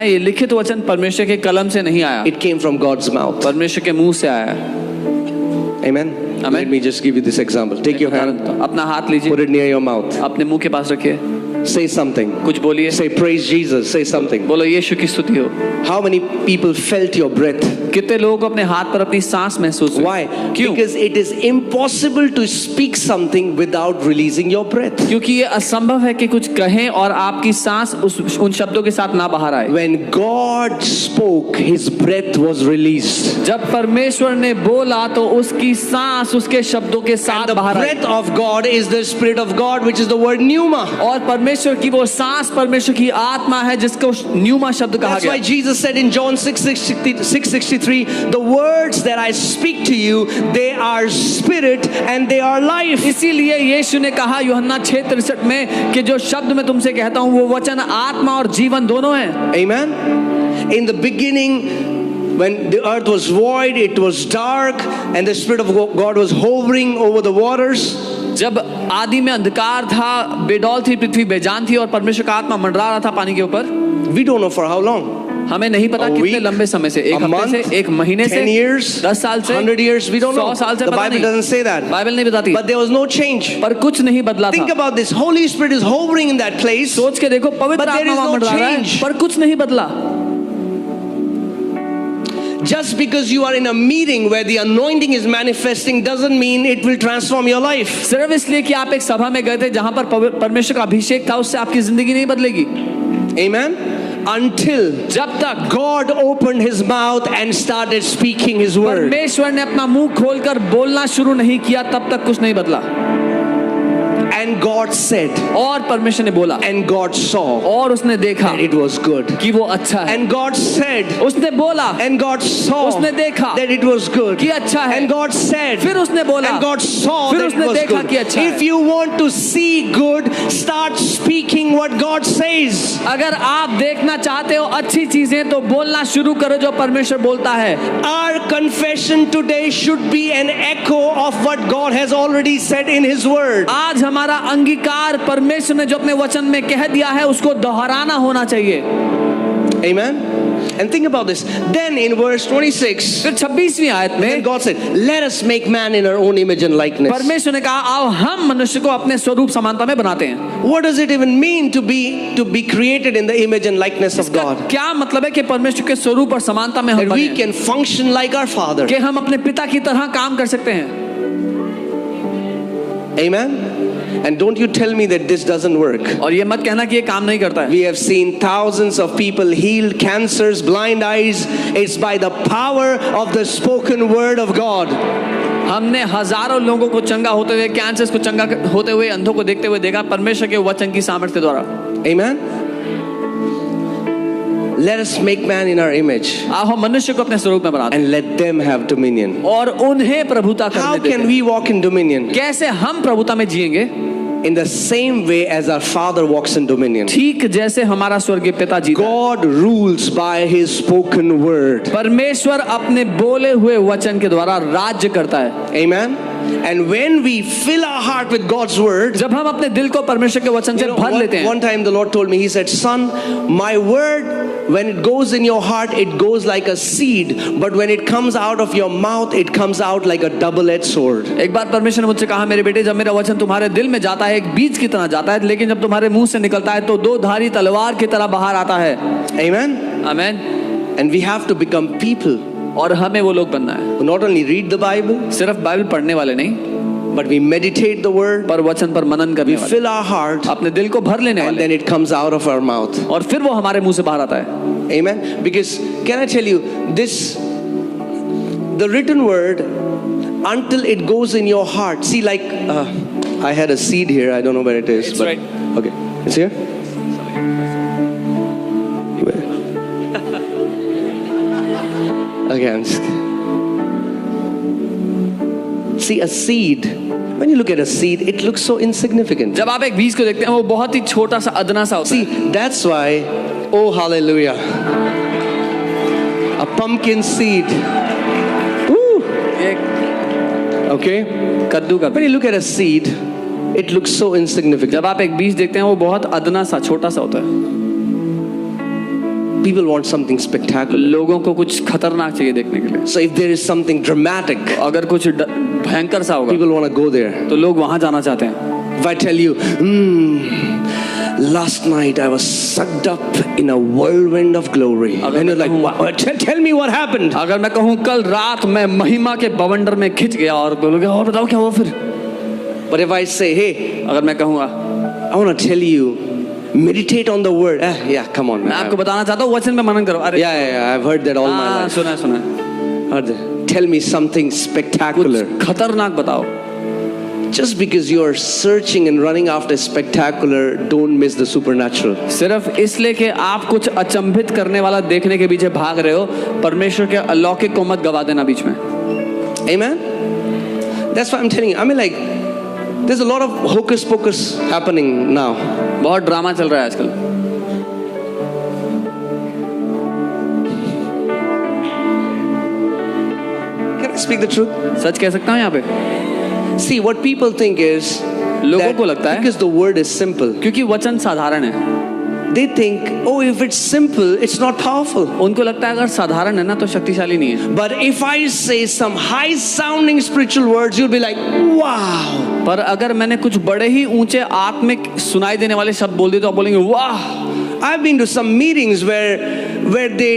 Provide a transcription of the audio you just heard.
ये लिखित वचन परमेश्वर के कलम से नहीं आया, It came from God's mouth. परमेश्वर के मुंह से आया। Amen. Amen. Let me just give you this example. Take your hand, अपना हाथ लीजिए, put it near your mouth. अपने मुंह के पास रखिए, Say something. कुछ बोलिए, Say praise Jesus. Say something. बोलो यीशु की स्तुति हो। How many people felt your breath? कितने लोगों को अपने हाथ पर अपनी सांस महसूस हुई? Why? क्यों? Because it is impossible to speak something without releasing your breath. क्योंकि ये असंभव है कि कुछ कहें और आपकी सांस उन शब्दों के साथ ना बाहर आए। When God spoke, His breath was released. जब परमेश्वर ने बोला तो उसकी सांस उसके शब्दों के साथ And the बाहर आई। breath of God is the Spirit of God, which is the word pneuma. और परमेश्वर की वो सांस परमेश्वर की आत्मा है जिसको न्यूमा शब्द कहा That's गया। why Jesus said in John 6:63, the words that I speak to you, they are spirit and they are life. इसीलिए यीशु ने कहा यूहन्ना 6:63 में कि जो शब्द मैं तुमसे कहता हूँ वो वचन आत्मा और जीवन दोनों है। Amen. In the beginning, when the earth was void, it was dark, and the Spirit of God was hovering over the waters. जब आदि में अंधकार था, बेडौल थी पृथ्वी, बेजान थी और परमेश्वर का आत्मा मंडरा रहा था पानी के ऊपर। We don't know for how long. हमें नहीं पता कितने लंबे समय से, एक हफ्ते से, एक महीने से, 10 years, 10 साल से, 100 years, we don't know. 100 साल से, The पता Bible नहीं। doesn't say that. बाइबल नहीं बताती। But there was no change. पर कुछ नहीं बदला Think था। about this. Holy Spirit is hovering in that place. सोच के देखो, पवित्र But there आत्मा is वहां no मंडरा रहा है, change. पर कुछ नहीं बदला। Just because you are in a meeting where the anointing is manifesting doesn't mean it will transform your life. सिर्फ इसलिए कि आप एक सभा में गए थे जहां पर परमेश्वर का अभिषेक था, उससे आपकी जिंदगी नहीं बदलेगी। Amen. Until जब तक God opened His mouth and started speaking His word. परमेश्वर ने अपना मुंह खोलकर बोलना शुरू नहीं किया, तब तक कुछ नहीं बदला। And God said, और परमेश्वर ने बोला, and God saw और उसने देखा that it was good. कि वो अच्छा है। And God said, उसने बोला, and God saw उसने देखा that it was good. कि अच्छा है। And God said, फिर उसने बोला, and God saw फिर that it उसने was देखा good. कि अच्छा है। If you want to see good, start speaking what God says. अगर आप देखना चाहते हो अच्छी चीजें तो बोलना शुरू करो जो परमेश्वर बोलता है। Our confession today should be an echo of what God has already said in His word. आज हमारा अंगीकार परमेश्वर ने जो अपने वचन में कह दिया है उसको दोहराना होना चाहिए। Amen. And think about this. Then in verse 26, फिर 26वीं आयत then में God said, let us make man in our own image and likeness. परमेश्वर ने कहा आओ हम मनुष्य को अपने स्वरूप समानता में बनाते हैं। What does it even mean to be created in the image and likeness of God? क्या मतलब है कि परमेश्वर के स्वरूप और समानता में हम That we बने, can function like our Father. कि हम अपने पिता की तरह काम कर सकते हैं। Amen. And don't you tell me that this doesn't work. और ये मत कहना कि ये काम नहीं करता है। We have seen thousands of people healed, cancers, blind eyes. It's by the power of the spoken word of God. हमने हजारों लोगों को चंगा होते हुए, कैंसर को चंगा होते हुए, अंधों को देखते हुए देखा परमेश्वर के वचन की सामर्थ्य द्वारा। Amen. Let us make man in our image. आओ हम मनुष्य को अपने स्वरूप में बनाते हैं And let them have dominion. और उन्हें प्रभुता How करने देते can हैं। we walk in dominion? कैसे हम प्रभुता में जिएंगे? In the same way as our Father walks in dominion. ठीक जैसे हमारा स्वर्गीय पिता जीता है। God rules by His spoken word. परमेश्वर अपने बोले हुए वचन के द्वारा राज्य करता है। Amen. And when we fill our heart with God's word, जब हम अपने दिल को परमेश्वर के वचन से भर लेते हैं। one time the Lord told me, He said, son, my word, when it goes in your heart, it goes like a seed. But when it comes out of your mouth, it comes out like a double-edged sword. एक बार परमेश्वर ने मुझसे कहा, मेरे बेटे जब मेरा वचन तुम्हारे दिल में जाता है एक बीज की तरह जाता है, लेकिन जब तुम्हारे मुंह से निकलता है तो दो धारी तलवार की तरह बाहर आता है। Amen. Amen. And we have to become people और हमें वो लोग बनना है who not only read the Bible, सिर्फ बाइबल पढ़ने वाले नहीं, but we meditate the word, पर वचन पर मनन करने we वाले, fill our heart, अपने दिल को भर लेने and वाले, then it comes out of our mouth. और फिर वो हमारे मुंह से बाहर आता है। Amen. Because can I tell you this, the written word, until it goes in your heart, see, like I had a seed here, I don't know where it is. It's but, right. Okay, it's here. Okay, I'm just, see, a seed, when you look at a seed, it looks so insignificant. जब आप एक बीज को देखते हैं वो बहुत ही छोटा सा अदना सा होता है। See, that's why, oh hallelujah, a pumpkin seed. Woo. एक Okay, कद्दू का when you look at a seed, it looks so insignificant. जब आप एक बीज देखते हैं वो बहुत अदना सा छोटा सा होता है। People want something spectacular. लोगों को कुछ खतरनाक चाहिए देखने के लिए. So if there is something dramatic, अगर कुछ भयंकर सा होगा people want to go there. तो लोग वहां जाना चाहते हैं. If I tell you, last night I was sucked up in a whirlwind of glory. And you're like, wow, tell me what happened. अगर मैं कहूँ कल रात मैं महिमा के बवंडर में खिंच गया और बोलोगे और बताओ क्या हुआ फिर. But if I say, hey, अगर मैं कहूँगा I want to tell you, meditate on the word. Yeah, come on. मैं आपको बताना चाहता हूँ वचन में मनन करो. अरे Yeah, I've heard that all my life. सुना है. Heard that. Tell me something spectacular. कुछ खतरनाक बताओ. Just because you're searching and running after spectacular, don't miss the supernatural. सिर्फ इसलिए कि आप कुछ अचंभित करने वाला देखने के पीछे भाग रहे हो, परमेश्वर के अलौकिक को मत गवा देना बीच में. Amen? That's why I'm telling you. I mean, like, there's a lot of hocus pocus happening now. बहुत ड्रामा चल रहा है आजकल. Can I speak the truth? सच कह सकता हूँ यहाँ पे. See, what people think is लोगों को लगता है because the word is simple, क्योंकि वचन साधारण है, they think, oh, if it's simple, it's not powerful. उनको लगता है अगर साधारण है ना तो शक्तिशाली नहीं है. But if I say some high sounding spiritual words, you'll be like, wow. पर अगर मैंने कुछ बड़े ही ऊंचे आत्मिक सुनाई देने वाले शब्द बोल दिए तो आप बोलेंगे वाह. I've been to some meetings where they